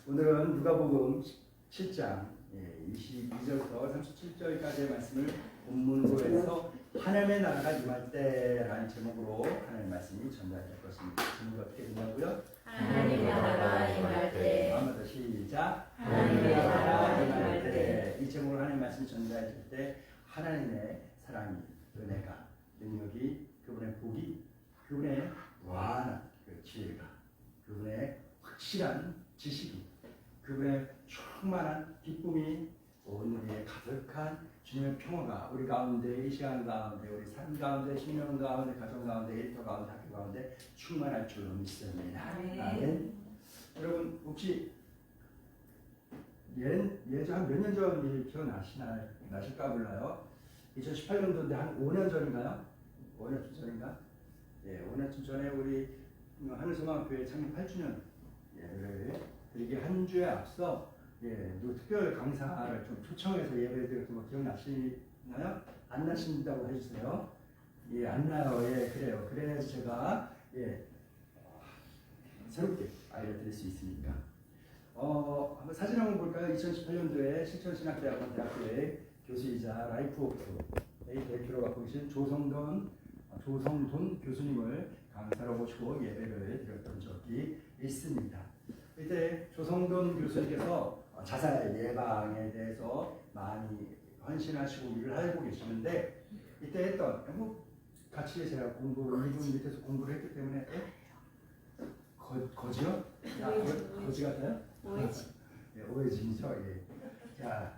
오늘은 누가복음 7장 22절부터 37절까지의 말씀을 본문으로 해서 하나님의 나라가 임할 때라는 제목으로 하나님의 말씀이 전달될 것입니다. 제목이 어떻게 되냐고요? 하나님의 나라가 임할 때. 한번 더 시작. 하나님의 나라가 임할 때. 이 제목으로 하나님의 말씀이 전달될 때 하나님의 사랑이, 은혜가, 능력이, 그분의 복이, 그분의 무한한 그 지혜가, 그분의 확실한 지식이, 그분의 충만한 기쁨이 온 우리의 가득한 주님의 평화가 우리 가운데, 이 시간 가운데, 우리 삶 가운데, 신명 가운데, 가정 가운데, 일터 가운데, 학교 가운데 충만할 줄로 믿습니다. 아멘. 여러분 혹시 예전 한 몇 년 전 일 기억나실까 몰라요. 2018년도인데 한 5년 전인가요? 5년 전인가? 예, 5년 전에 우리 하늘소망교회 창립 8주년 예배를 드리기 한 주에 앞서 특별 강사를 좀 초청해서 예배 드렸던 거 기억나시나요? 안 나신다고 해주세요. 예, 안 나요. 예, 그래요. 그래서 제가 새롭게 알려드릴 수 있으니까. 한번 사진 한번 볼까요? 2018년도에 실천신학대학원 대학교의 교수이자 라이프워크의 대표로 맡고 계신 조성돈 교수님을 강사로 모시고 예배를 드렸던 적이 있습니다. 이때 조성돈 교수님께서 자살 예방에 대해서 많이 헌신하시고 일을 하고 계시는데 이때 했던 같이 제가 이분 밑에서 공부를 했기 때문에 거지요? 거지 같아요? 오해진. 오해진이죠. 예. 자,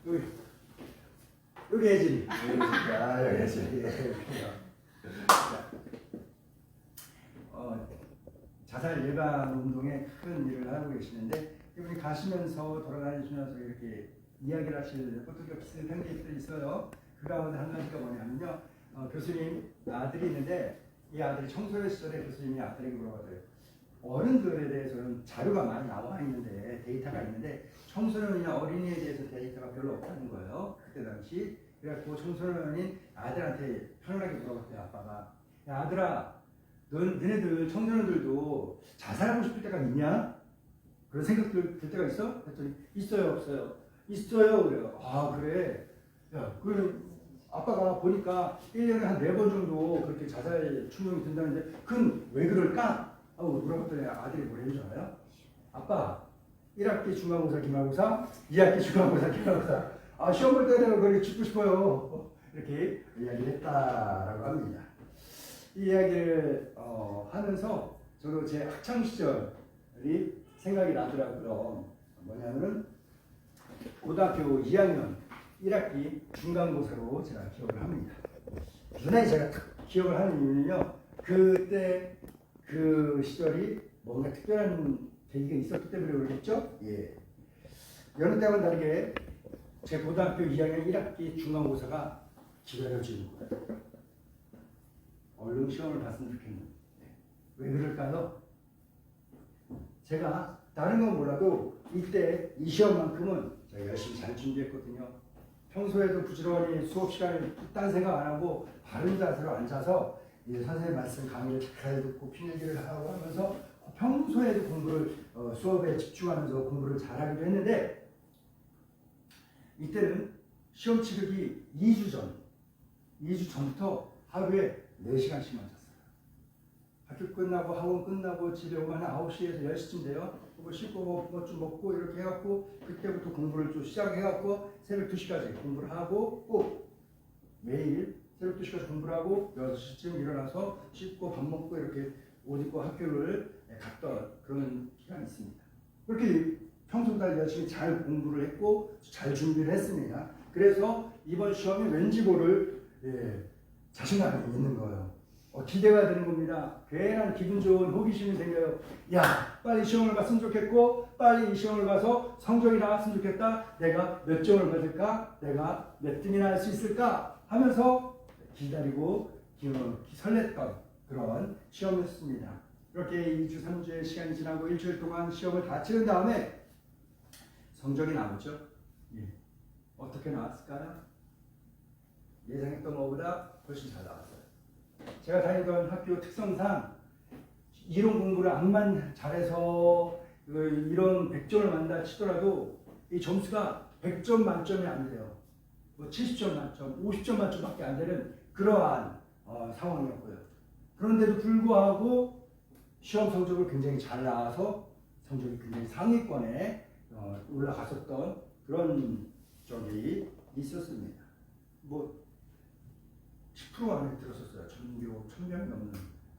여기 혜진이. 여기 혜진이. 자살 예방 운동에 큰 일을 하고 계시는데 이분이 가시면서 돌아다니시면서 이렇게 이야기를 하시는 어떻게 비슷한 편지들이 있어요. 그 가운데 한 가지가 뭐냐면요. 교수님 아들이 있는데 이 아들이 청소년 시절에 교수님이 아들에게 물어봤어요. 어른들에 대해서는 자료가 많이 나와 있는데 데이터가 있는데 청소년이나 어린이에 대해서 데이터가 별로 없다는 거예요. 그때 당시. 그래갖고 청소년인 아들한테 편안하게 물어봤대요. 아빠가. 야 아들아, 너네들 청소년들도 자살하고 싶을 때가 있냐? 그런 생각들 들 때가 있어? 그랬더니 있어요 없어요? 있어요. 그래요. 아 그래. 야 그럼 아빠가 보니까 1년에 한 4번 정도 그렇게 자살 충동이 든다는데 그건 왜 그럴까? 하고 물어봤더니 아들이 뭐라는 줄 알아요? 아빠 1학기 중간고사 기말고사 2학기 중간고사 기말고사 시험 볼 때는 그렇게 죽고 싶어요. 이렇게 이야기를 했다라고 합니다. 이 이야기를 하면서 저도 제 학창시절이 생각이 나더라고요. 뭐냐면은 고등학교 2학년 1학기 중간고사로 제가 기억을 합니다. 유난히 제가 기억을 하는 이유는요. 그때 그 시절이 뭔가 특별한 계기가 있었기 때문에 그러겠죠? 예. 여느 때와는 다르게 제 고등학교 2학년 1학기 중간고사가 기다려지는 거예요. 얼른 시험을 봤으면 좋겠는데 왜 그럴까요? 제가 다른 건 몰라도 이때 이 시험만큼은 제가 열심히 잘 준비했거든요. 평소에도 부지런히 수업 시간에 딴 생각 안 하고 바른 자세로 앉아서 선생님 말씀 강의를 잘 듣고 필기를 하고 하면서 평소에도 공부를 수업에 집중하면서 공부를 잘하기도 했는데 이때는 시험 치르기 2주 전부터 하루에 4시간씩만 잤어요. 학교 끝나고 학원 끝나고 집에 오면 한 9시에서 10시쯤 돼요. 뭐 씻고 뭐 좀 먹고 이렇게 해갖고 그때부터 공부를 좀 시작해갖고 새벽 2시까지 공부를 하고 꼭 매일 새벽 2시까지 공부를 하고 6시쯤 일어나서 씻고 밥 먹고 이렇게 옷 입고 학교를 갔던 그런 기간이 있습니다. 그렇게 평소보다 열심히 잘 공부를 했고 잘 준비를 했습니다. 그래서 이번 시험이 왠지 모를 자신감이 있는 거예요. 기대가 되는 겁니다. 괜한 기분 좋은 호기심이 생겨요. 야 빨리 시험을 봤으면 좋겠고 빨리 이 시험을 봐서 성적이 나왔으면 좋겠다. 내가 몇 점을 받을까? 내가 몇 등이나 할 수 있을까? 하면서 기다리고 설렜던 그런 시험이었습니다. 이렇게 2주 3주의 시간이 지나고 일주일 동안 시험을 다 치른 다음에 성적이 나오죠. 어떻게 나왔을까요? 예상했던 것보다 훨씬 잘 나왔어요. 제가 다니던 학교 특성상 이론 공부를 암만 잘해서 이런 100점을 만다 치더라도 이 점수가 100점 만점이 안 돼요. 뭐 70점 만점, 50점 만점밖에 안 되는 그러한 상황이었고요. 그런데도 불구하고 시험 성적을 굉장히 잘 나와서 성적이 굉장히 상위권에 올라갔었던 그런 적이 있었습니다. 뭐 10% 안에 들었었어요. 전교 1000명이 넘는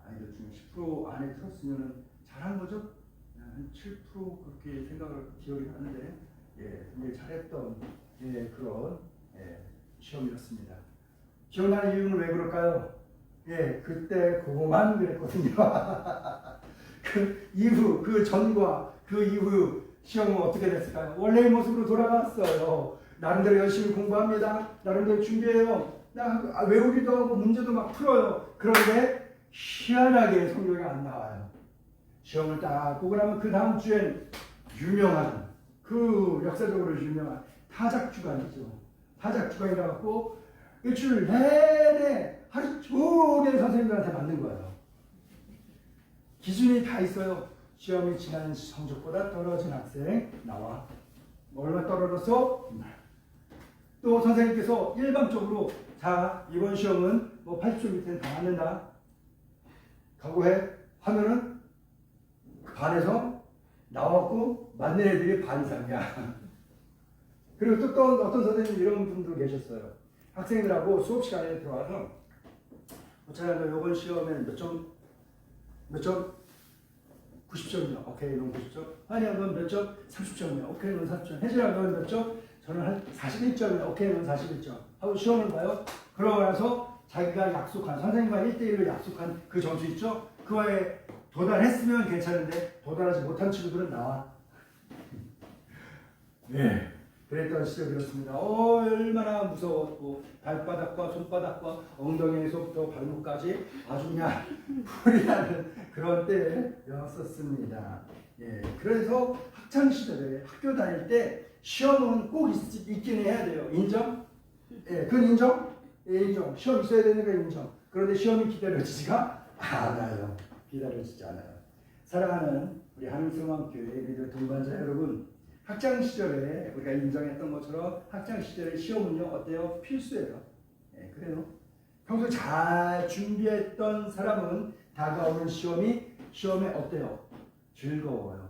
아이들 중에 10% 안에 들었으면 잘한 거죠. 한 7% 그렇게 생각을 기억이 나는데 굉장히 잘했던 그런 시험이었습니다. 기억나는 이유는 왜 그럴까요? 그때 그거만 그랬거든요. 그 이후, 그 전과 그 이후 시험은 어떻게 됐을까요? 원래의 모습으로 돌아갔어요. 나름대로 열심히 공부합니다. 나름대로 준비해요. 외우기도 하고 문제도 막 풀어요. 그런데 희한하게 성적이 안 나와요. 시험을 딱 보고 나면 그 다음 주엔 유명한 그 역사적으로 유명한 타작주간이죠. 타작주간이라 갖고 일주일 내내 하루 종일 선생님들한테 맞는 거예요. 기준이 다 있어요. 시험이 지난 성적보다 떨어진 학생 나와. 얼마 떨어져서 또 선생님께서 일방적으로 자 이번 시험은 뭐 80점 밑에는 다 맞는다. 각오해 하면은 반에서 나왔고 맞는 애들이 반 이상이야. 그리고 또 어떤 선생님 이런 분도 계셨어요. 학생들하고 수업 시간에 들어와서 차장님 이번 시험에는 몇 점? 90점이요. 오케이, 넌 90점. 아니야, 넌 몇 점? 30점이요. 오케이, 넌 30점. 혜진아, 넌 몇 점? 저는 한 41점이요. 오케이, 넌 41점. 하고 시험을 봐요. 그러고 나서 자기가 약속한, 선생님과 1대1로 약속한 그 점수 있죠? 그거에 도달했으면 괜찮은데 도달하지 못한 친구들은 나와. 네. 그랬던 시절이었습니다. 얼마나 무서웠고 발바닥과 손바닥과 엉덩이에서부터 발목까지 아주 그냥 불이 나는 그런 때였었습니다. 그래서 학창 시절에 학교 다닐 때 시험은 꼭 있긴 해야 돼요. 인정? 그건 인정? 인정. 시험 있어야 되는 거 인정. 그런데 시험이 기다려지지가 않아요. 기다려지지 않아요. 사랑하는 우리 한흥성황교회 우리 동반자 여러분, 학창 시절에 우리가 인정했던 것처럼 학창 시절의 시험은요 어때요? 필수예요. 그래요. 평소 잘 준비했던 사람은 다가오는 시험에 어때요? 즐거워요.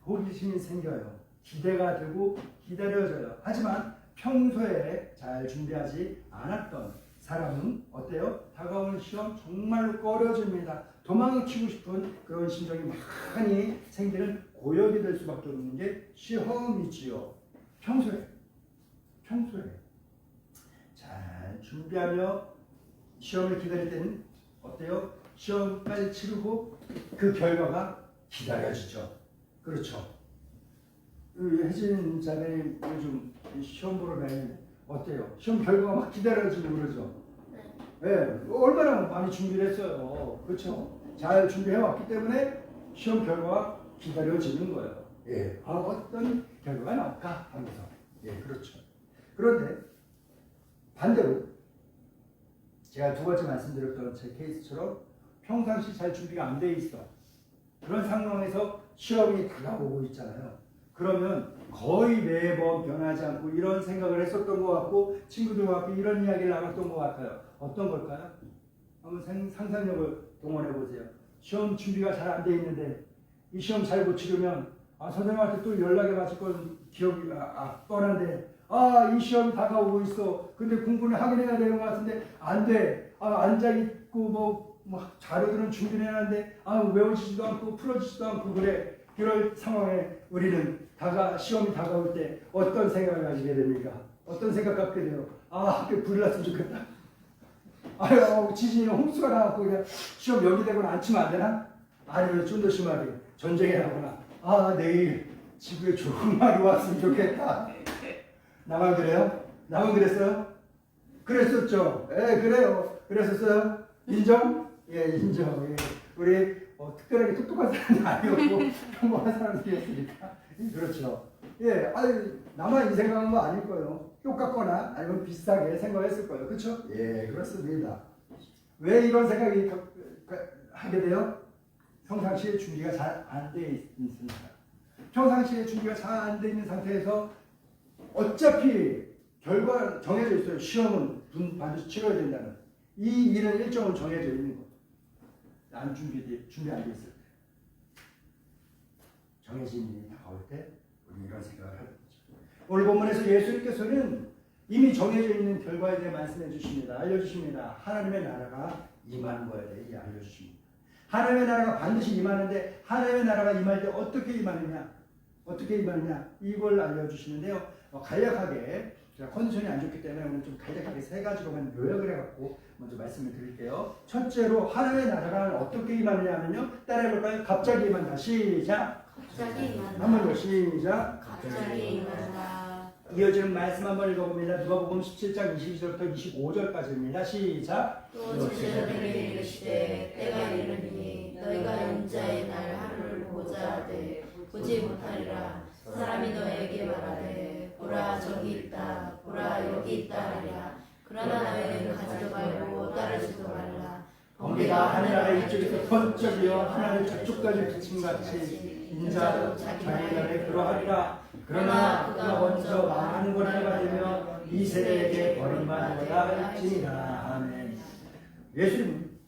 호기심이 생겨요. 기대가 되고 기다려져요. 하지만 평소에 잘 준비하지 않았던 사람은 어때요? 다가오는 시험 정말로 꺼려집니다. 도망치고 싶은 그런 심정이 많이 생기는 고역이 될 수밖에 없는 게 시험이지요. 평소에 잘 준비하며 시험을 기다릴 때는 어때요? 시험까지 치르고 그 결과가 기다려지죠. 그렇죠. 혜진 자매님 요즘 시험 보러 다니는데 어때요? 시험 결과가 막 기다려지고 그러죠. 얼마나 많이 준비를 했어요. 그렇죠. 잘 준비해왔기 때문에 시험 결과가 기다려지는 거예요. 어떤 결과가 나올까 하면서. 그렇죠. 그런데 반대로 제가 두 번째 말씀드렸던 제 케이스처럼 평상시 잘 준비가 안 돼 있어. 그런 상황에서 시험이 다가오고 있잖아요. 그러면 거의 매번 변하지 않고 이런 생각을 했었던 것 같고 친구들과 함께 이런 이야기를 나눴던 것 같아요. 어떤 걸까요? 한번 상상력을 동원해 보세요. 시험 준비가 잘 안 돼 있는데 이 시험 잘 못 치르면 선생님한테 또 연락이 맞을 건 기억이 뻔한데 이 시험이 다가오고 있어. 근데 공부는 하긴 해야 되는 것 같은데 안 돼. 앉아있고 뭐 자료들은 준비를 해놨는데 외워지지도 않고 풀어지지도 않고 그래. 그럴 상황에 우리는 시험이 다가올 때 어떤 생각을 가지게 됩니까? 어떤 생각 갖게 돼요? 학교에 불이 났으면 좋겠다. 지진이나 홍수가 나갖고 그냥 시험 연기되거나 안 치면 안 되나? 아니면 좀 더 심하게 전쟁이 나거나 내일 지구에 좋은 말이 왔으면 좋겠다. 나만 그래요? 나만 그랬어요? 그랬었죠. 그래요. 그랬었어요? 인정? 인정. 우리 특별하게 똑똑한 사람이 아니었고 평범한 사람들이었으니까. 그렇죠. 나만 이 생각한 거 아닐 거예요. 똑같거나 아니면 비슷하게 생각했을 거예요. 그렇죠? 그렇습니다. 왜 이런 생각이 하게 돼요? 평상시에 준비가 잘 안 돼 있으니까. 평상시에 준비가 잘 안 돼 있는 상태에서 어차피 결과 정해져 있어요. 시험은 반드시 치러야 된다는 이 일은 일정은 정해져 있는 거. 안 준비 안 돼 있을 때 정해진 일이 다가올 때 우리 이런 생각을 하는 거죠. 오늘 본문에서 예수님께서는 이미 정해져 있는 결과에 대해 말씀해 주십니다. 알려주십니다. 하나님의 나라가 임하는 거에 대해 알려주십니다. 하나님의 나라가 반드시 임하는데 하나님의 나라가 임할 때 어떻게 임하느냐? 어떻게 임하느냐? 이걸 알려주시는데요. 간략하게 제가 컨디션이 안 좋기 때문에 오늘 좀 간략하게 세 가지로만 요약을 해갖고 먼저 말씀을 드릴게요. 첫째로 하나님의 나라가 어떻게 임하느냐 하면요. 따라해볼까요? 갑자기 임한다. 시작. 갑자기 임한다. 한 번 더 시작. 갑자기 임한다. 이어지는 말씀 한번 읽어봅니다. 누가복음 17장 22절부터 25절까지입니다. 시작. 또 제자들에게 이르시되 때가 이르니 너희가 인자의 날 하루를 보자 하되 보지 못하리라. 사람이 너에게 말하되 보라 저기 있다 보라 여기 있다 하리라. 그러나 너희는 가지도 말고 따르지도 말라. 번개가 하늘나라 이쪽에서 번쩍이어 하늘을 저쪽까지 비침같이 인자도 자기 나라에 그러하리라. 그러나 그가 먼저 많은 고난을 받으며 이 세대에게 버림받으리라 할지니라. 아멘. 예수님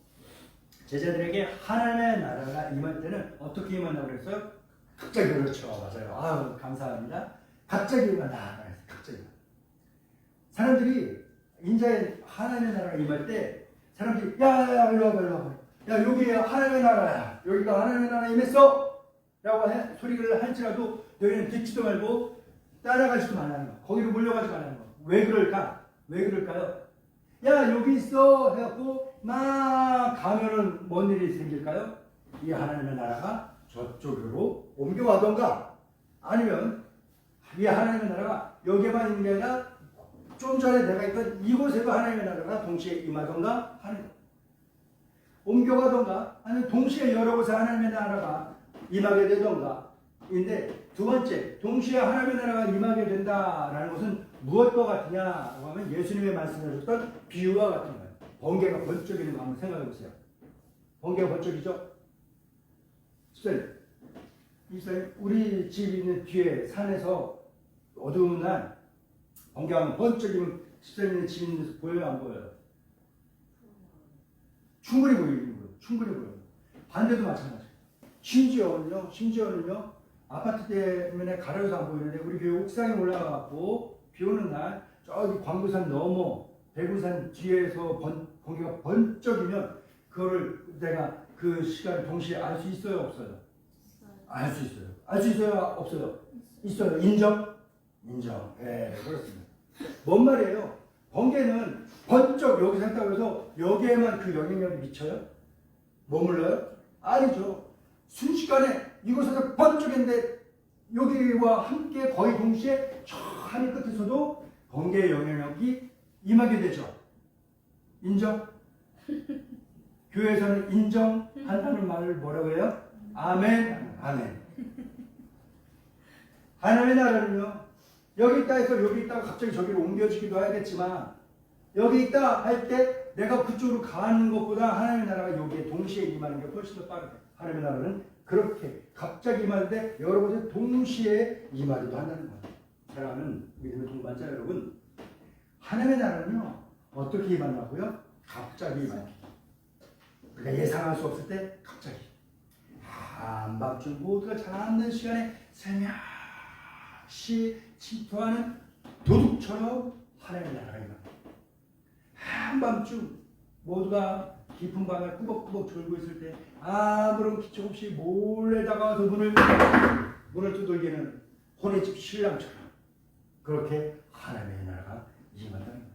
제자들에게 하나님의 나라가 임할 때는 어떻게 임한다고 그랬어요? 갑자기. 그렇죠. 맞아요. 아유, 감사합니다. 갑자기 임한다. 갑자기. 사람들이 인자의 하나님의 나라가 임할 때 사람들이 야 일로 와봐. 야 여기 하나님의 나라야. 여기가 하나님의 나라 임했어. 라고 소리를 할지라도 너희는 듣지도 말고 따라가지도 말라는 거. 거기로 몰려가지 말라는 거. 왜 그럴까? 왜 그럴까요? 야 여기 있어 해갖고 막 가면은 뭔 일이 생길까요? 이 하나님의 나라가 저쪽으로 옮겨가던가 아니면 이 하나님의 나라가 여기에만 있는 게 아니라 좀 전에 내가 있던 이곳에도 하나님의 나라가 동시에 임하던가 하는 거. 옮겨가던가 아니면 동시에 여러 곳에 하나님의 나라가 임하게 되던가. 인데 두 번째, 동시에 하나님의 나라가 임하게 된다라는 것은 무엇과 같으냐고 하면 예수님의 말씀하셨던 비유와 같은 거예요. 번개가 번쩍이는 거 한번 생각해 보세요. 번개가 번쩍이죠? 집사님, 우리 집 있는 뒤에 산에서 어두운 날 번개가 번쩍이면 집사님의 집 있는 데서 보여요, 안 보여요? 충분히 보이는 거예요. 충분히 보여요. 반대도 마찬가지예요. 심지어는요, 아파트 때문에 가려서 안 보이는데 우리 교회 옥상에 올라가고 비 오는 날 저기 광구산 넘어 대구산 뒤에서 번개가 번쩍이면 그거를 내가 그 시간 동시에 알 수 있어요, 없어요? 알 수 있어요. 알 수 있어요, 없어요? 있어요. 인정? 인정. 네, 그렇습니다. 뭔 말이에요? 번개는 번쩍 여기서 했다고 해서 여기에만 그 영향력이 미쳐요? 머물러요? 아니죠. 순식간에 이곳에서 번쩍인데 여기와 함께 거의 동시에 저 하늘 끝에서도 번개의 영향력이 임하게 되죠. 인정? 교회에서는 인정한다는 말을 뭐라고 해요? 아멘. 아멘. 하나님의 나라는요, 여기 있다 해서 여기 있다가 갑자기 저기로 옮겨지기도 하겠지만 여기 있다 할 때 내가 그쪽으로 가는 것보다 하나님의 나라가 여기에 동시에 임하는 게 훨씬 더 빠르다. 하나님의 나라는 그렇게 갑자기 임하는데 여러 곳에 동시에 임하기도 한다는 거예요. 사랑하는 믿음의 동반자 여러분, 하나님의 나라는요 어떻게 임하냐고요? 갑자기 임합니다. 우리가 예상할 수 없을 때 갑자기 한밤중 모두가 잠든 시간에 새벽시 침투하는 도둑처럼 하나님의 나라가 임합니다. 한밤중 모두가 깊은 밤에 꾸벅꾸벅 졸고 있을 때 아무런 기척 없이 몰래 다가와서 문을 두들기는 혼의 집 신랑처럼 그렇게 하나님의 나라가 임한다는 거예요.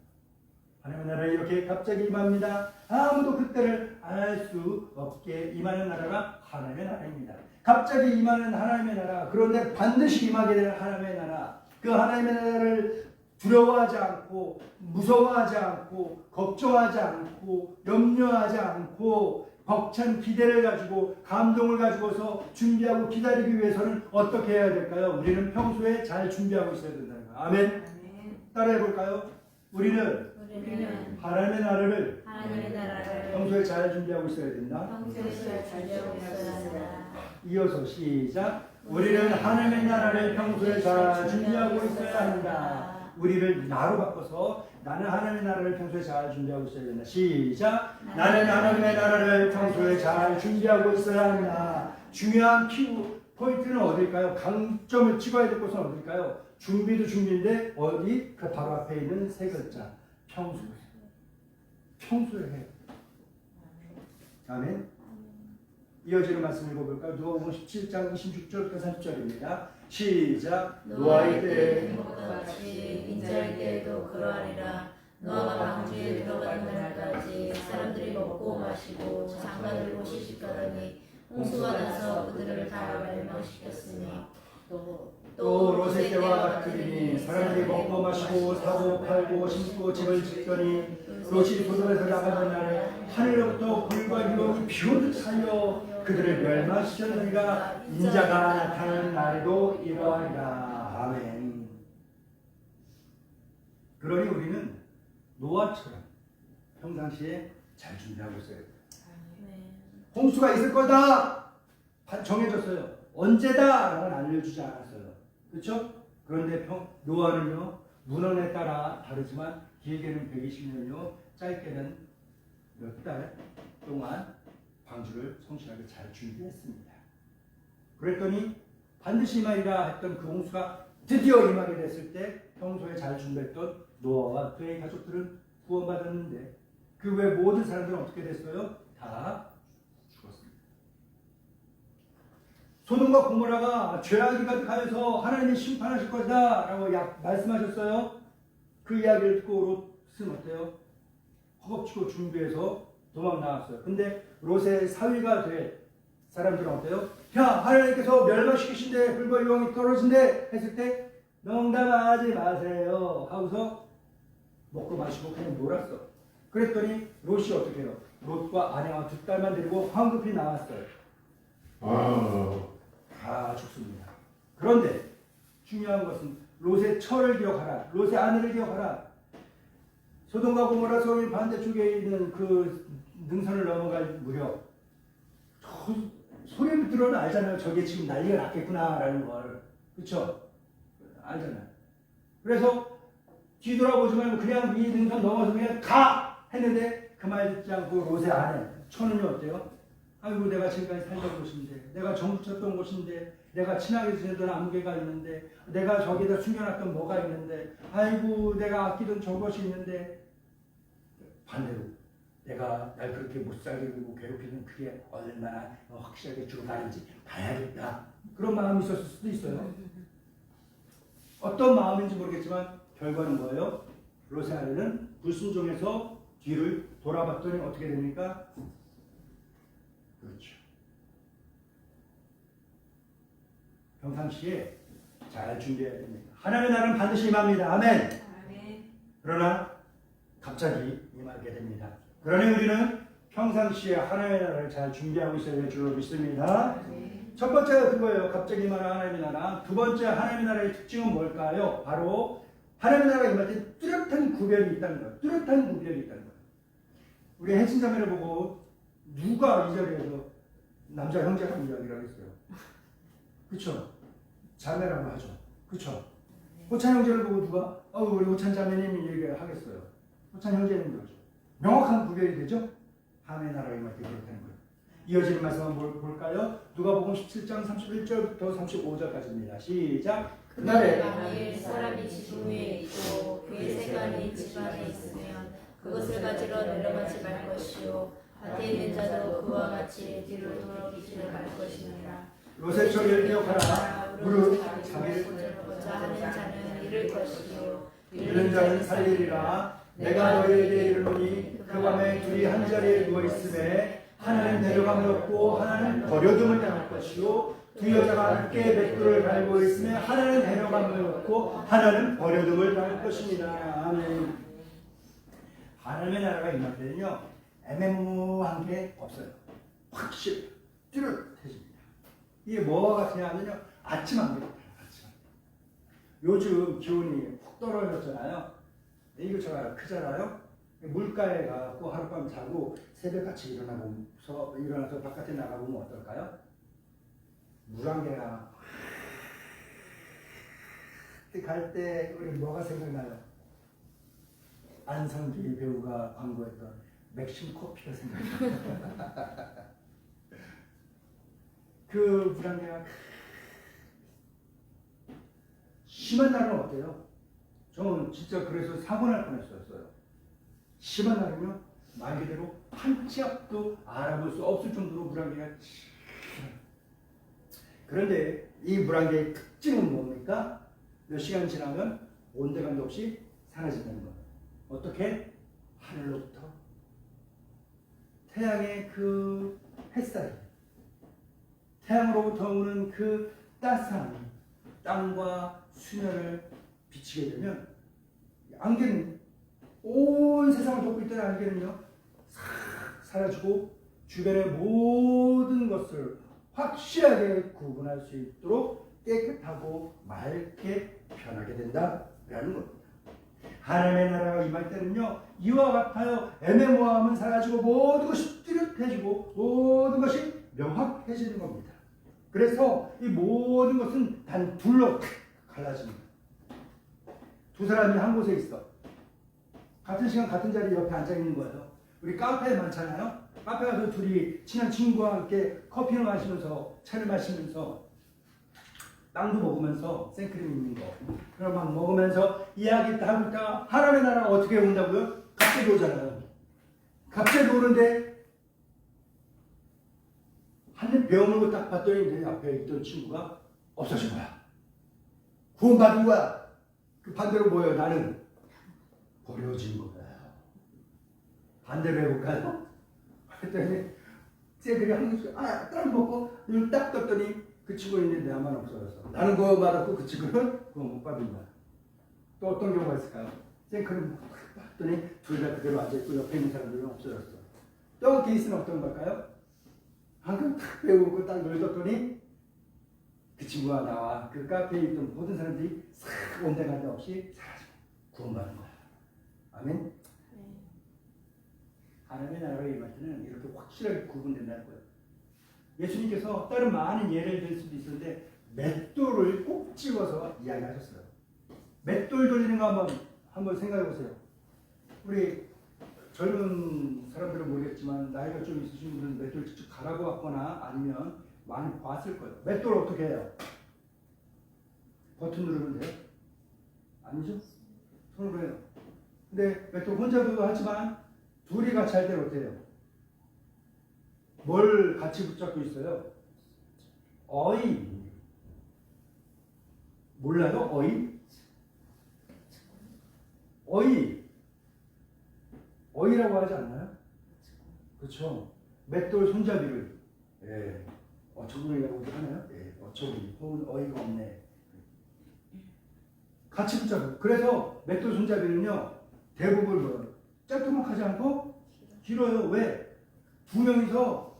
하나님의 나라가 이렇게 갑자기 임합니다. 아무도 그때를 알 수 없게 임하는 나라가 하나님의 나라입니다. 갑자기 임하는 하나님의 나라, 그런데 반드시 임하게 되는 하나님의 나라, 그 하나님의 나라를 두려워하지 않고 무서워하지 않고 걱정하지 않고 염려하지 않고 벅찬 기대를 가지고 감동을 가지고서 준비하고 기다리기 위해서는 어떻게 해야 될까요? 우리는 평소에 잘 준비하고 있어야 된다는 거예요. 아멘. 따라해 볼까요? 우리는 하나님의 나라를 평소에 잘 준비하고 있어야 된다. 평소에 잘 준비하고 있어야 된다. 이어서 시작. 우리는 하나님의 나라를 평소에 잘 준비하고 있어야 한다. 우리를 나로 바꿔서 나는 하나님의 나라를 평소에 잘 준비하고 있어야 된다. 시작. 나는 하나님의 나라를 평소에 잘 준비하고 있어야 한다. 중요한 포인트는 어딜까요? 강점을 찍어야 될 곳은 어딜까요? 준비도 준비인데 어디? 그 바로 앞에 있는 세 글자. 평소에. 평소에 해요. 아멘. 이어지는 말씀 읽어볼까요? 누가복음 17장 26절부터 30절입니다. 시작. 노아의 때의 행복과 같이 인자의 때에도 그러하리라. 노아가 방주에 들어가는 날까지 사람들이 먹고 마시고 장가들고 시집가더니 홍수가 나서 그들을 다 멸망시켰으니 또 롯의 때와 같으리니 사람들이 먹고 마시고 사고 팔고 심고 집을 짓더니 롯이 소돔에서 나가던 날에 하늘로부터 불과 유황이 비오듯 하여 그들을 멸망시켰느니라. 인자가 나타나는 날에도 이러하리라. 아멘. 그러니 우리는 노아처럼 평상시에 잘 준비하고 있어야 돼요. 홍수가 있을 거다 정해졌어요. 언제다 라고 알려주지 않았어요. 그렇죠? 그런데 노아는요, 문헌에 따라 다르지만 길게는 120년이요, 짧게는 몇 달 동안 방주를 성실하게 잘 준비했습니다. 그랬더니 반드시 임하리라 했던 그 홍수가 드디어 임하게 됐을 때 평소에 잘 준비했던 노아와 그의 가족들은 구원받았는데 그 외 모든 사람들은 어떻게 됐어요? 다 죽었습니다. 소돔과 고모라가 죄악이 가득하여서 하나님이 심판하실 것이다 라고 말씀하셨어요. 그 이야기를 듣고 롯은 어때요? 허겁지겁 준비해서 도망 나왔어요. 근데 롯의 사위가 될 사람들은 어때요? 야, 하나님께서 멸망시키신데 불과 유황이 떨어진대 했을 때 농담하지 마세요 하고서 먹고 마시고 그냥 놀았어. 그랬더니 롯이 어떻게 해요? 롯과 아내와 두 딸만 데리고 황급히 나왔어요. 다 죽습니다. 그런데 중요한 것은 롯의 처를 기억하라. 롯의 아내를 기억하라. 소돔과 고모라 성의 반대쪽에 있는 그 능선을 넘어갈 무렵 소리를 들어는 알잖아요. 저게 지금 난리가 났겠구나라는 걸. 그렇죠? 알잖아요. 그래서 뒤돌아보지 말고 그냥 이 능선 넘어서 그냥 가! 했는데 그 말 듣지 않고 롯의 아내 처는요 어때요? 아이고 내가 지금까지 살던 곳인데, 내가 정부 쳤던 곳인데, 내가 친하게 지내던 안개가 있는데, 내가 저기다 숨겨놨던 뭐가 있는데, 아이고 내가 아끼던 저것이 있는데, 반대로 내가 날 그렇게 못 살게 굴고 괴롭히는 그게 얼마나 확실하게 죽어가는지 봐야겠다. 그런 마음이 있었을 수도 있어요. 어떤 마음인지 모르겠지만 결과는 뭐예요? 롯의 아내는 불순종해서 뒤를 돌아봤더니 어떻게 됩니까? 그렇죠. 평상시에 잘 준비해야 됩니다. 하나님의 나라는 반드시 임합니다. 아멘. 그러나 갑자기 임하게 됩니다. 그러니 우리는 평상시에 하나님의 나라를 잘 준비하고 있어야 될 줄로 믿습니다. 첫 번째가 그거예요. 갑자기 임하는 하나님의 나라. 두 번째 하나님의 나라의 특징은 뭘까요? 바로 하나님의 나라가 임할 때 뚜렷한 구별이 있다는 거예요. 뚜렷한 구별이 있다는 거예요. 우리 해신자매를 보고 누가 이 자리에서 남자 형제라는 이야기를 하겠어요? 그렇죠? 자매라고 하죠. 그렇죠? 호찬 형제를 보고 누가 우리 호찬 자매님이 얘기를 하겠어요? 호찬 형제는 그러죠. 명확한 구별이 되죠? 하나님의 나라가 임할 때 그렇다는 거예요. 이어지는 말씀 한번 볼까요? 누가복음 17장 31절부터 35절까지입니다. 시작. 그날에 만일 사람이 지붕 위에 있고 그의 세간이 집 안에 있으면 그것을 가지러 내려가지 말 것이요 밭에 있는 자도 그와 같이 뒤로 돌아오지를 말 것이니라. 롯의 처를 기억하라. 무릇 자기를 보자 하는 자는 잃을 것이요 잃는 자는 살리리라. 내가 너희에게 이르노니 그 밤에 둘이 한 자리에 누워 있음에 하나는 데려감을 얻고 하나는 버려둠을 당할 것이요 두 여자가 함께 맷돌을 갈고 있으면 하나는 데려감을 얻고 하나는 버려둠을 당할 것입니다. 아멘. 하나님의 나라가 임할 때는요 애매모호한 게 없어요. 확실히 뚜렷해집니다. 이게 뭐와 같으냐 하면요 아침 안 되겠다. 요즘 기온이 훅 떨어졌잖아요. 이거 저 크잖아요. 물가에 가고 하룻밤 자고 새벽같이 일어나서 바깥에 나가보면 어떨까요? 물안개가 갈 때 우리 뭐가 생각나요? 안성기 배우가 광고했던 맥심 커피가 생각나요. 그 물안개가 심한 날은 어때요? 저는 진짜 그래서 사고 날 뻔했었어요. 심한 날은요, 말 그대로 한 치 앞도 알아볼 수 없을 정도로 물안개가 그런데 이 물안개의 특징은 뭡니까? 몇 시간 지나면 온데간도 없이 사라진다는 거예요. 어떻게? 하늘로부터 태양의 그 햇살이 태양으로부터 오는 그 따스함이 땅과 수면을 비치게 되면 안개는 온 세상을 덮고 있던 안개는요 싹 사라지고 주변의 모든 것을 확실하게 구분할 수 있도록 깨끗하고 맑게 변하게 된다라는 겁니다. 하나님의 나라가 임할 때는요 이와 같아요. 애매모호함은 사라지고 모든 것이 뚜렷해지고 모든 것이 명확해지는 겁니다. 그래서 이 모든 것은 단 둘로 갈라집니다. 두 사람이 한 곳에 있어. 같은 시간 같은 자리 옆에 앉아 있는 거예요. 우리 카페에 많잖아요. 카페 가서 둘이 친한 친구와 함께 커피를 마시면서 차를 마시면서 빵도 먹으면서 생크림 있는 거 그럼 막 먹으면서 이야기 하고 있다가 하나님의 나라가 어떻게 온다고요? 갑자기 오잖아요. 갑자기 오는데 한입 배워물고 딱 봤더니 내 앞에 있던 친구가 없어진 거야. 구원받은 거야. 그 반대로 뭐예요? 나는 버려진 거야. 반대로 해볼까요? 그랬더니 쟤들이 한 입씩 딱 먹고 눈을 딱 떴더니 그 친구는 있는데 나만 없어졌어. 나는 그거 받았고 그 친구는 그거 못 받은 거야. 또 어떤 경우가 있을까요? 쟤그를 봤더니 둘 다 그대로 앉아있고 옆에 있는 사람들은 없어졌어. 또 케이스는 어떤 걸까요? 방금 탁 배우고 딱 놀더니 그 친구와 나와 그 카페에 있던 모든 사람들이 싹 온데간데 없이 사라지고 구원받는 거야. 아멘? 하나님의 나라가 임할 때는 이렇게 확실하게 구분된다는 거예요. 예수님께서 다른 많은 예를 들 수도 있었는데 맷돌을 꼭 집어서 이야기하셨어요. 맷돌 돌리는 거 한번 생각해 보세요. 우리 젊은 사람들은 모르겠지만 나이가 좀 있으신 분들은 맷돌 직접 갈아보았거나 아니면 많이 봤을 거예요. 맷돌 어떻게 해요? 버튼 누르면 돼요? 아니죠? 손으로 해요. 근데 맷돌 혼자도 하지만 둘이 같이 할 때는 어때요? 뭘 같이 붙잡고 있어요? 어이. 몰라요? 어이? 어이. 어이라고 하지 않나요? 그렇죠. 맷돌 손잡이를. 예. 어처구니라고도 하나요? 예. 어처구니. 혹은 어이가 없네. 같이 붙잡고. 그래서 맷돌 손잡이는요. 대부분 뭐예요? 짤뚜막하지 않고 길어요. 왜? 두 명이서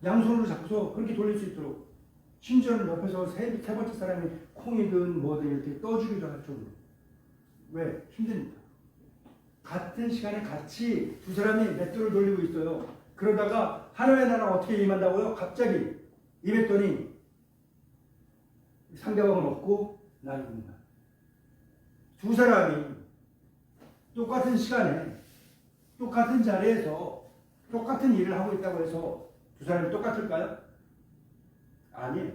양손으로 잡고서 그렇게 돌릴 수 있도록. 심지어는 옆에서 세 번째 사람이 콩이든 뭐든 이렇게 떠주기도 할 정도로. 왜? 힘드니까. 같은 시간에 같이 두 사람이 맷돌을 돌리고 있어요. 그러다가 하나님의 나라가 어떻게 임한다고요? 갑자기 임했더니 상대방은 없고 나는 있는 두 사람이 똑같은 시간에 똑같은 자리에서 똑같은 일을 하고 있다고 해서 두 사람이 똑같을까요? 아니에요.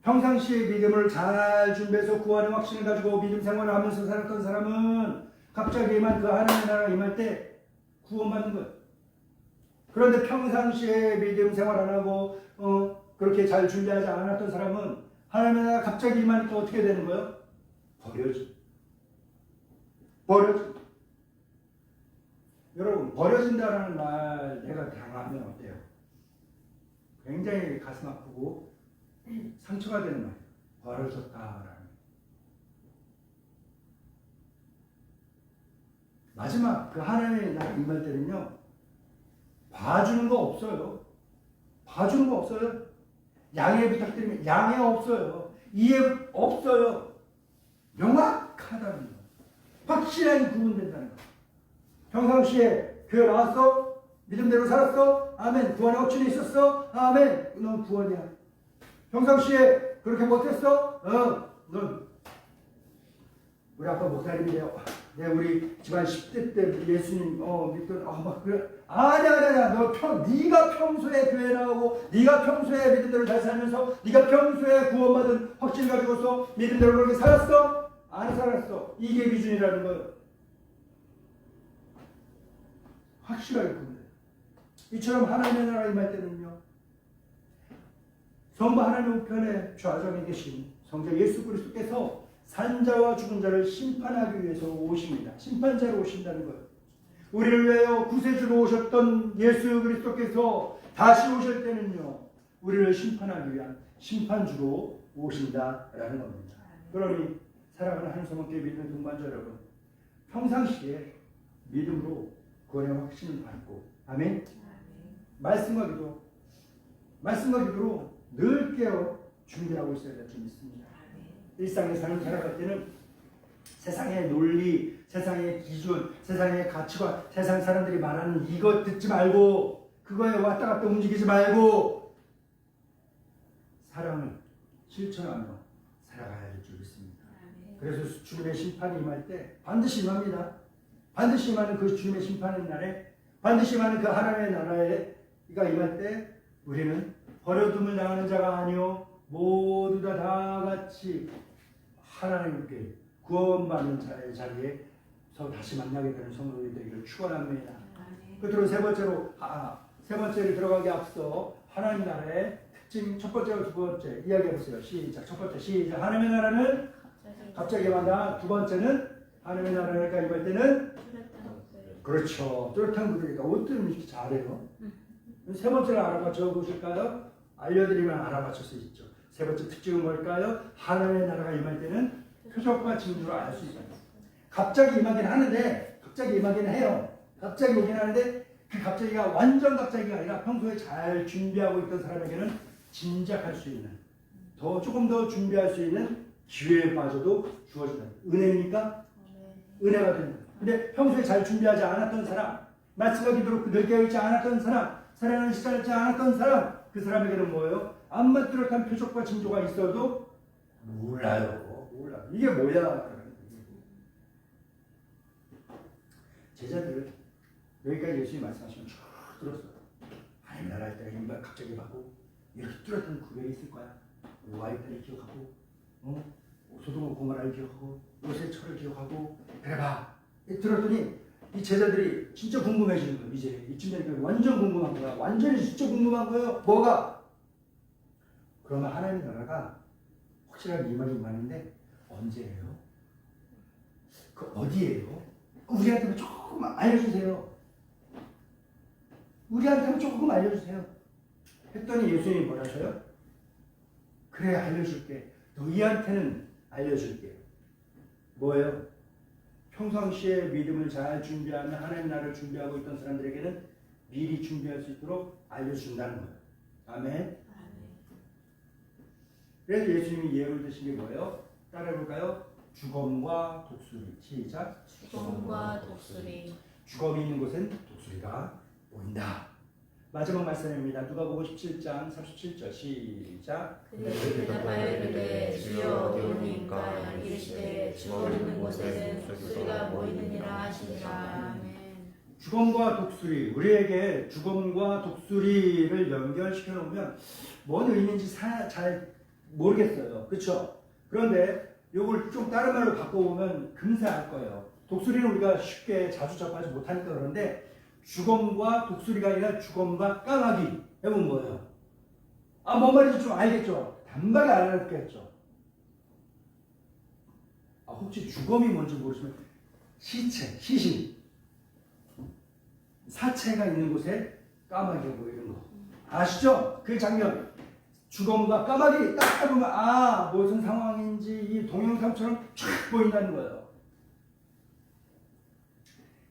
평상시에 믿음을 잘 준비해서 구원의 확신을 가지고 믿음 생활을 하면서 살았던 사람은 갑자기 임한 그 하나님의 나라가 임할 때 구원받는 거예요. 그런데 평상시에 믿음 생활 안 하고 그렇게 잘 준비하지 않았던 사람은 하나님의 나라가 갑자기 임하니까 어떻게 되는 거예요? 버려지. 여러분, 버려진다라는 말 내가 당하면 어때요? 굉장히 가슴 아프고 상처가 되는 말이에요. 버려졌다라는. 마지막 그 하나님의 나라 임할 때는요. 봐주는 거 없어요. 봐주는 거 없어요. 양해 부탁드리면 양해 없어요. 이해 없어요. 명확하다는 거. 확실하게 구분된다는 거. 평상시에 교회 나왔어? 믿음대로 살았어? 아멘. 구원의 확신이 있었어? 아멘. 넌 구원이야. 평상시에 그렇게 못했어? 넌 우리 아빠 목사님이래요. 네, 우리 집안 10대 때 예수님 믿던 막 그래. 아니야. 네가 평소에 교회 나오고 네가 평소에 믿음대로 잘 살면서 네가 평소에 구원받은 확신 가지고서 믿음대로 그렇게 살았어? 안 살았어. 이게 기준이라는 거예요. 확실하게 보면 이처럼 하나님의 나라 임할 때는요. 성부 하나님 우편에 좌정에 계신 성자 예수 그리스도께서 산자와 죽은 자를 심판하기 위해서 오십니다. 심판자로 오신다는 거예요. 우리를 위하여 구세주로 오셨던 예수 그리스도께서 다시 오실 때는요. 우리를 심판하기 위한 심판주로 오신다라는 겁니다. 그러니 사랑하는 한성원교회 믿는 동반자 여러분, 평상시에 믿음으로 구원의 확신을 받고 아멘. 말씀과 기도로 늘 깨어 준비하고 있어야 될 줄 믿습니다. 일상의 삶을 살아갈 때는 세상의 논리, 세상의 기준, 세상의 가치관, 세상 사람들이 말하는 이것 듣지 말고 그거에 왔다 갔다 움직이지 말고 사랑을 실천하며 살아가야 될 줄 믿습니다. 그래서 주님의 심판이 임할 때 반드시 임합니다. 반드시 임하는 그 주님의 심판의 날에 반드시 임하는 그 하나님의 나라가 임할 때 우리는 버려둠을 당하는 자가 아니요 모두 다 같이 하나님께 구원받는 자의 자리에서 다시 만나게 되는 성도들이 되기를 축원합니다. 끝으로 세 번째로 들어가기 앞서 하나님 나라의 특징 첫 번째와 두 번째 이야기해 보세요. 시작. 첫 번째 시작. 하나님의 나라는 갑자기 만나. 두 번째는 하나님의 나라가 임할 때는 그렇죠. 뚜렷한 구두니까 어떻게 이렇게 잘해요? 세 번째를 알아맞혀 보실까요? 알려드리면 알아맞힐 수 있죠. 세 번째 특징은 뭘까요? 하나님의 나라가 임할 때는 표적과 징조로 알 수 있어요. 갑자기 임하긴 하는데, 갑자기 임하긴 해요. 갑자기 오긴 하는데, 그 갑자기가 완전 갑자기가 아니라 평소에 잘 준비하고 있던 사람에게는 짐작할 수 있는, 조금 더 준비할 수 있는 기회마저도 주어진다. 은혜입니까? 은혜가 되는 거예요. 근데 평소에 잘 준비하지 않았던 사람, 말씀과 기도로 늘 깨어있지 않았던 사람, 사랑을 시작하지 않았던 사람, 그 사람에게는 뭐예요? 암만 뚜렷한 표적과 징조가 있어도 몰라요. 이게 뭐야? 제자들 여기까지 예수님이 말씀하시면 쭉 들었어요. 하나님 나라 할 때 갑자기 받고 이렇게 뚜렷한 구별이 있을 거야. 와이프를 기억하고, 소돔과 고모라를 기억하고, 요새 철을 기억하고, 그래 봐. 들었더니 이 제자들이 진짜 궁금해지는 거예요. 이제 이쯤 되니까 완전 궁금한 거야. 완전히 진짜 궁금한 거예요. 뭐가? 그러면 하나님 나라가 확실하게 임하는데 언제예요? 그 어디예요? 우리한테만 조금 알려주세요. 우리한테만 조금 알려주세요. 했더니 예수님이 뭐라셔요? 그래 알려줄게. 너희한테는 알려줄게. 뭐예요? 평상시에 믿음을 잘 준비하며 하나님 나라를 준비하고 있던 사람들에게는 미리 준비할 수 있도록 알려준다는 거예요. 아멘. 그래서 예수님이 예를 드신 게 뭐예요? 따라해볼까요? 주검과 독수리. 시작. 주검과 독수리. 주검이 있는 곳엔 독수리가 보인다. 마지막 말씀입니다. 누가복음 17장 37절 시작. 그들이 대답하여 이르되 주여 어디 오니까 이르시되 주검 있는 곳에는 독수리가 보이느니라 하시니라. 아멘. 주검과 독수리, 우리에게 주검과 독수리를 연결시켜 놓으면 뭔 의미인지 잘 모르겠어요. 그렇죠? 그런데 이걸 좀 다른 말로 바꿔보면 금세 알 거예요. 독수리는 우리가 쉽게 자주 접하지 못하니까 그런데 주검과 독수리가 아니라 주검과 까마귀 해보면 뭐예요? 뭔 말인지 좀 알겠죠? 단박에 알았겠죠? 혹시 주검이 뭔지 모르시면 시신 사체가 있는 곳에 까마귀가 보이는 거 아시죠? 그 장면 주검과 까마귀 딱 보면 무슨 상황인지 이 동영상처럼 쫙 보인다는 거예요.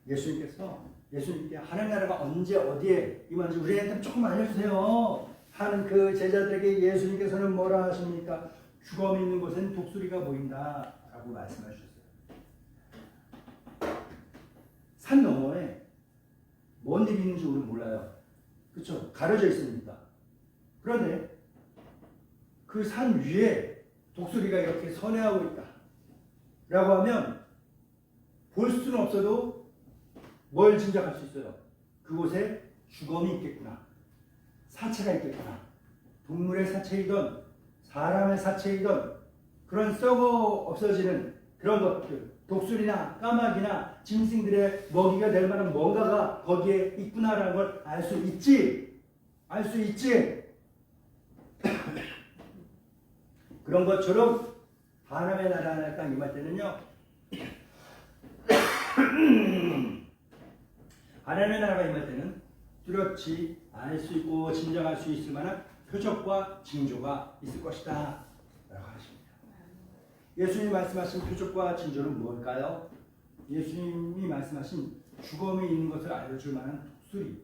예수님께 하나님 나라가 언제 어디에 임하는지 우리한테 조금 알려주세요 하는 그 제자들에게 예수님께서는 뭐라 하십니까? 주검이 있는 곳엔 독수리가 보인다 라고 말씀하셨어요. 산 너머에 뭔 일이 있는지 우리는 몰라요. 그렇죠? 가려져 있으니까. 그런데 그 산 위에 독수리가 이렇게 선회하고 있다 라고 하면 볼 수는 없어도 뭘 짐작할 수 있어요? 그곳에 주검이 있겠구나, 사체가 있겠구나. 동물의 사체이든 사람의 사체이든 그런 썩어 없어지는 그런 것들, 독수리나 까마귀나 짐승들의 먹이가 될 만한 뭔가가 거기에 있구나라는 걸 알 수 있지. 알 수 있지. 그런 것처럼 하나님의 나라의 땅 임할 때는요, 하나님의 나라가 임할 때는 뚜렷이 알 수 있고 짐작할 수 있을 만한 표적과 징조가 있을 것이다 라고 하십니다. 예수님이 말씀하신 표적과 징조는 무엇일까요? 예수님이 말씀하신 주검이 있는 것을 알려줄 만한 독수리,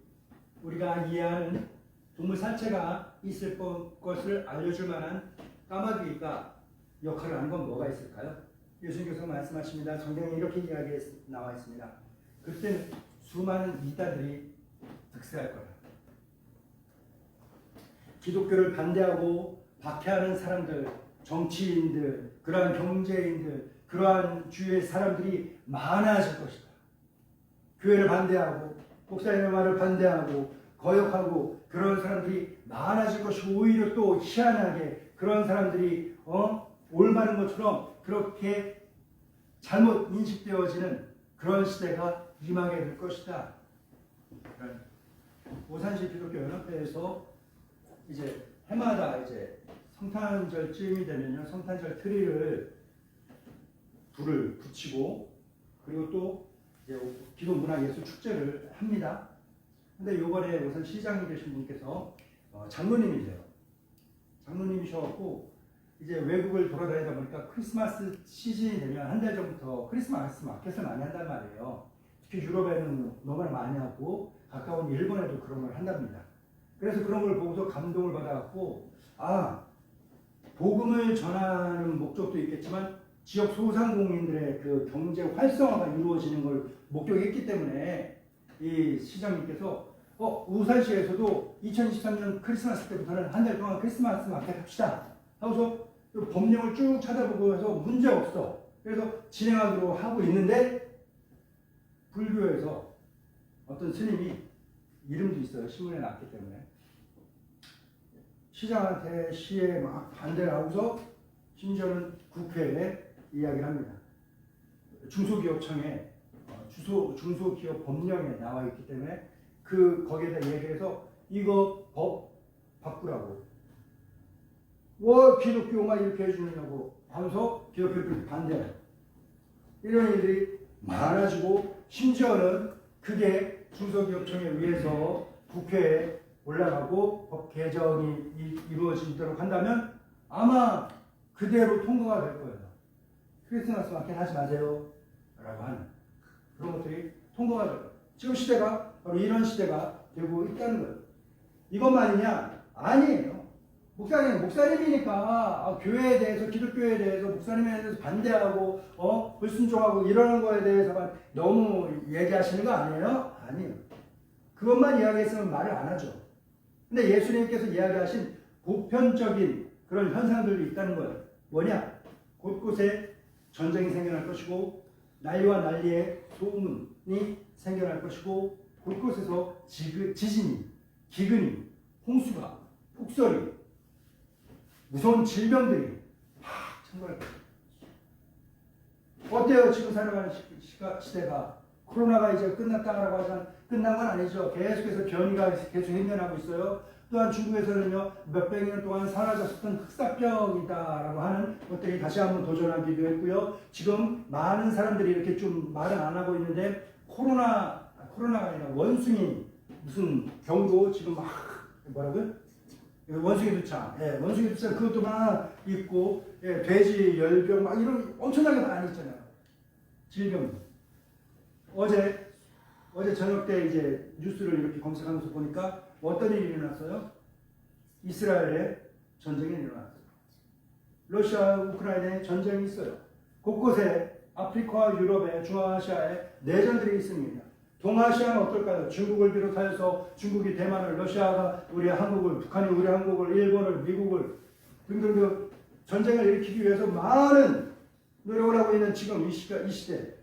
우리가 이해하는 동물 사체가 있을 것을 알려줄 만한 까마귀가 역할을 하는 건 뭐가 있을까요? 예수님께서 말씀하십니다. 성경에 이렇게 이야기 나와 있습니다. 그때 수많은 이단들이 득세할 거다. 기독교를 반대하고 박해하는 사람들, 정치인들, 그러한 경제인들, 그러한 주위의 사람들이 많아질 것이다. 교회를 반대하고 목사님의 말을 반대하고 거역하고 그런 사람들이 많아질 것이고, 오히려 또 희한하게 그런 사람들이 올바른 것처럼 그렇게 잘못 인식되어지는 그런 시대가 임하게 될 것이다. 오산시 기독교 연합회에서 이제 해마다 이제 성탄절쯤이 되면요, 성탄절 트리를 불을 붙이고, 그리고 또 이제 기독문화예술 축제를 합니다. 근데 요번에 우선 시장이 되신 분께서 장로님이세요. 장로님이셔갖고 이제 외국을 돌아다니다 보니까 크리스마스 시즌이 되면 한 달 전부터 크리스마스 마켓을 많이 한단 말이에요. 특히 유럽에는 너무나 많이 하고 가까운 일본에도 그런 걸 한답니다. 그래서 그런 걸 보고서 감동을 받아갖고, 복음을 전하는 목적도 있겠지만 지역 소상공인들의 그 경제 활성화가 이루어지는 걸 목격했기 때문에 이 시장님께서 우산시에서도 2023년 크리스마스 때부터는 한 달 동안 크리스마스 마켓 합시다 하고서 법령을 쭉 찾아보고 해서 문제 없어. 그래서 진행하도록 하고 있는데, 불교에서 어떤 스님이, 이름도 있어요, 신문에 났기 때문에, 시장한테 시에 막 반대를 하고서 심지어는 국회에 이야기를 합니다. 중소기업청에 중소기업 법령에 나와 있기 때문에 거기에다 얘기해서 이거 법 바꾸라고. 기독교 막 이렇게 해주느냐고 하면서 기독교들이 반대해요. 이런 일들이 많아지고, 심지어는 그게 중소기업청에 의해서 국회에 올라가고 법 개정이 이루어지도록 한다면 아마 그대로 통과가 될 거예요. 크리스마스 마켓 하지 마세요 라고 하는 그런 것들이 통과가 될 거예요. 지금 시대가 바로 이런 시대가 되고 있다는 거예요. 이것만이냐? 아니에요. 목사님이니까 교회에 대해서, 기독교에 대해서, 목사님에 대해서 반대하고 불순종하고 이러는 거에 대해서만 너무 얘기하시는 거 아니에요? 아니에요. 그것만 이야기했으면 말을 안 하죠. 근데 예수님께서 이야기하신 보편적인 그런 현상들도 있다는 거예요. 뭐냐? 곳곳에 전쟁이 생겨날 것이고, 난리와 난리의 소문이 생겨날 것이고, 곳곳에서 지진이, 기근이, 홍수가, 폭설이, 무서운 질병들이 정말 어때요? 지금 살아가는 시대가. 코로나가 이제 끝났다라고 하지만 끝난 건 아니죠. 계속해서 변이가 계속 생겨나고 있어요. 또한 중국에서는요, 몇백 년 동안 사라졌었던 흑사병이다라고 하는 것들이 다시 한번 도전하기도 했고요. 지금 많은 사람들이 이렇게 좀 말은 안 하고 있는데, 코로나가 아니라 원숭이, 무슨 경도 지금 막, 뭐라고요? 원숭이 두창, 원숭이 두창 그것도 막 있고, 돼지 열병 막 이런 엄청나게 많이 있잖아요. 질병. 어제 저녁 때 이제 뉴스를 이렇게 검색하면서 보니까 어떤 일이 일어났어요? 이스라엘에 전쟁이 일어났어요. 러시아, 우크라이나에 전쟁이 있어요. 곳곳에 아프리카와 유럽에, 중앙아시아에 내전들이 있습니다. 동아시아는 어떨까요? 중국을 비롯하여서 중국이 대만을, 러시아가 우리 한국을, 북한이 우리 한국을, 일본을, 미국을 등등 전쟁을 일으키기 위해서 많은 노력을 하고 있는 지금 이 시대.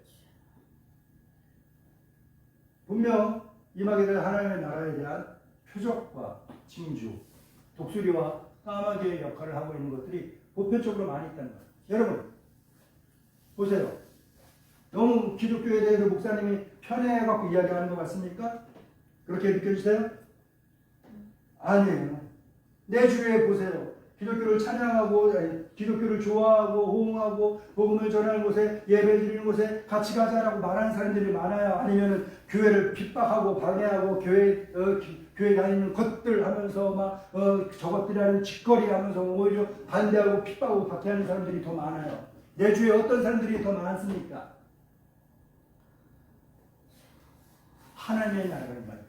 분명 임하게 될 하나님의 나라에 대한 표적과 징조, 독수리와 까마귀의 역할을 하고 있는 것들이 보편적으로 많이 있다는 거예요. 여러분 보세요. 너무 기독교에 대해서 목사님이 편해갖고 이야기하는 것 같습니까? 그렇게 느껴지세요? 아니에요. 내 주위에 보세요. 기독교를 찬양하고 기독교를 좋아하고 호응하고 복음을 전하는 곳에 예배 드리는 곳에 같이 가자라고 말하는 사람들이 많아요. 아니면 교회를 핍박하고 방해하고 교회 다니는 것들 하면서 막 저것들이라는 짓거리 하면서 오히려 반대하고 핍박하고 박해하는 사람들이 더 많아요. 내 주위에 어떤 사람들이 더 많습니까? 하나님의 나라는 말이에요.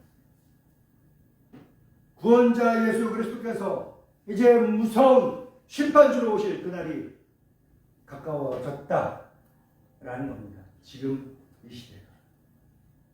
구원자 예수 그리스도께서 이제 무서운 심판주로 오실 그날이 가까워졌다라는 겁니다. 지금 이 시대가.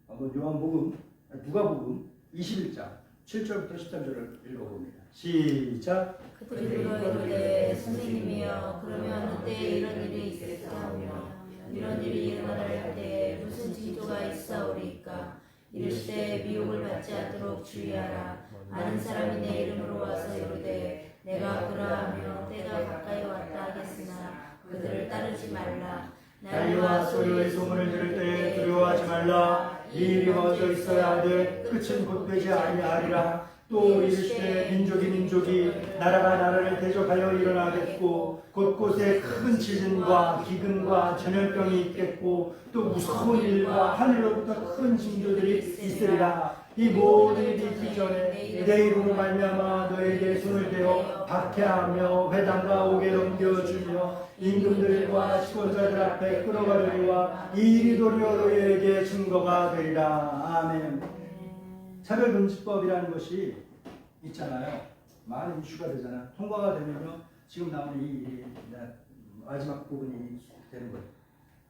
한번 누가복음 21장 7절부터 13절을 읽어봅니다. 시작. 그들이 이르되 선생님이여 그러면 그때 이런 일이 있겠사오며 이런 일이 일어날 때에 무슨 징조가 있사오리까? 이르시되 미혹을 받지 않도록 주의하라. 많은 사람이 내 이름으로 와서 이르되 내가 그러하며 때가 가까이 왔다 하겠으나 그들을 따르지 말라. 난리와 소리의 소문을 들을 때 두려워하지 말라. 이 일이 먼저 있어야 하되 끝은 곧 되지 아니하리라. 또 이르시되 민족이 나라가 나라를 대적하여 일어나겠고 곳곳에 큰 지진과 기근과 전염병이 있겠고 또 무서운 일과 하늘로부터 큰 징조들이 있으리라. 이 모든 일이 있기 전에 내 이름으로 말미암아 너에게 손을 대어 박해하며 회당과 옥에 넘겨주며 임금들과 시권자들 앞에 끌어가려니와 이 일이 도리어 너희에게 증거가 되리라. 아멘. 차별금지법이라는 것이 있잖아요. 많은 이슈가 되잖아요. 통과가 되면요. 지금 나오는 이 마지막 부분이 되는 거예요.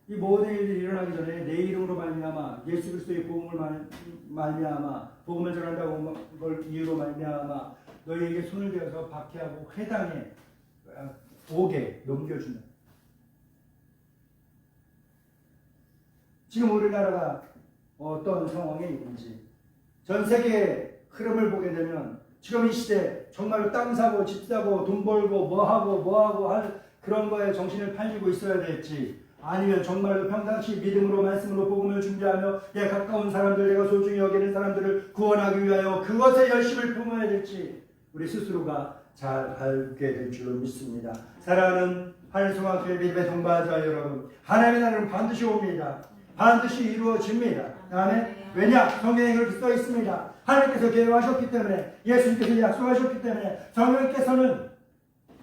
이 모든 일들이 일어나기 전에 내 이름으로 말미암아 예수 그리스도의 복음을 말미암아 복음을 전한다고 걸 이유로 말미암아 너희에게 손을 대어서 박해하고 회당에 옥에 넘겨준다. 지금 우리나라가 어떤 상황에 있는지 전 세계의 흐름을 보게 되면 지금 이 시대 정말로 땅 사고 집 사고 돈 벌고 뭐하고 할 그런 거에 정신을 팔리고 있어야 될지 아니면 정말로 평상시 믿음으로 말씀으로 복음을 준비하며 내 가까운 사람들 내가 소중히 여기는 사람들을 구원하기 위하여 그것에 열심을 품어야 될지 우리 스스로가 잘 알게 될 줄로 믿습니다. 사랑하는 하늘소망교회 믿음의 동반자 여러분, 하나님의 나라는 반드시 옵니다. 반드시 이루어집니다. 아멘. 왜냐? 성경에 그렇게 써 있습니다. 하나님께서 계획하셨기 때문에 예수님께서 약속하셨기 때문에 성령께서는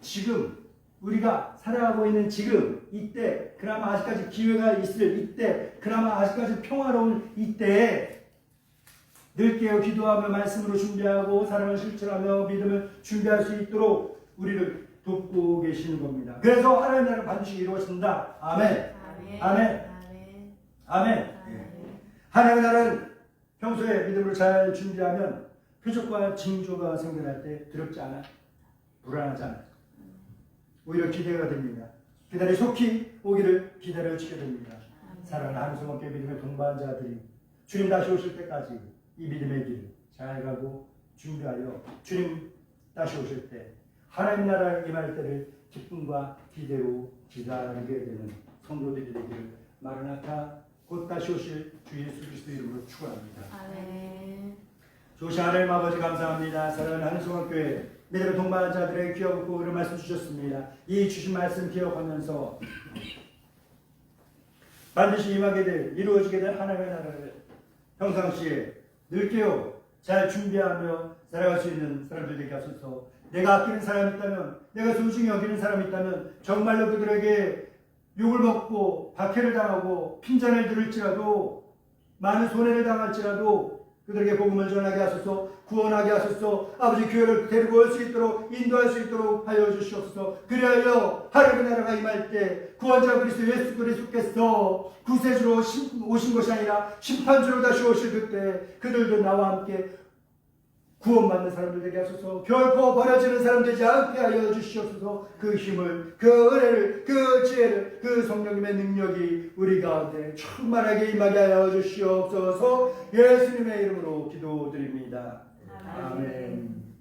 지금 우리가 살아가고 있는 지금 이때 그나마 아직까지 기회가 있을 이때 그나마 아직까지 평화로운 이때에 늘 깨어 기도하며 말씀으로 준비하고 사랑을 실천하며 믿음을 준비할 수 있도록 우리를 돕고 계시는 겁니다. 그래서 하나님의 나라는 반드시 이루어진다. 아멘. 아멘. 아멘. 하나님의 나라는 평소에 믿음으로 잘 준비하면 표적과 징조가 생겨날 때 두렵지 않아, 불안하지 않아. 오히려 기대가 됩니다. 그날이 속히 오기를 기다려지게 됩니다. 사랑하는 하늘소망교회 믿음의 동반자들이 주님 다시 오실 때까지 이 믿음의 길 잘 가고 준비하여 주님 다시 오실 때 하나님 나라에 임할 때를 기쁨과 기대로 기다리게 되는 성도들이 되기를 마라나타 곧 다시 오실 주 예수 그리스도 이름으로 축원합니다. 아멘. 조시 하나님 아버지 감사합니다. 사랑하는 하늘소망교회 믿음의 동반자들에게 귀하고 복을 말씀 주셨습니다. 이 주신 말씀 기억하면서 반드시 임하게 될 이루어지게 될 하나님의 나라를 평상시에 늘 깨어 잘 준비하며 살아갈 수 있는 사람들 되게 하소서. 내가 아끼는 사람이 있다면 내가 소중히 여기는 사람이 있다면 정말로 그들에게 욕을 먹고 박해를 당하고 핀잔을 들을지라도 많은 손해를 당할지라도 그들에게 복음을 전하게 하소서, 구원하게 하소서. 아버지 교회를 데리고 올 수 있도록 인도할 수 있도록 하여 주시옵소서. 그리하여 하나님의 나라가 임할 때 구원자 그리스도 예수 그리스도께서 구세주로 오신 것이 아니라 심판주로 다시 오실 그때 그들도 나와 함께 구원받는 사람들 되게 하소서. 결코 버려지는 사람 되지 않게 하여 주시옵소서. 그 힘을, 그 은혜를, 그 지혜를, 그 성령님의 능력이 우리 가운데 충만하게 임하게 하여 주시옵소서. 예수님의 이름으로 기도드립니다. 아멘.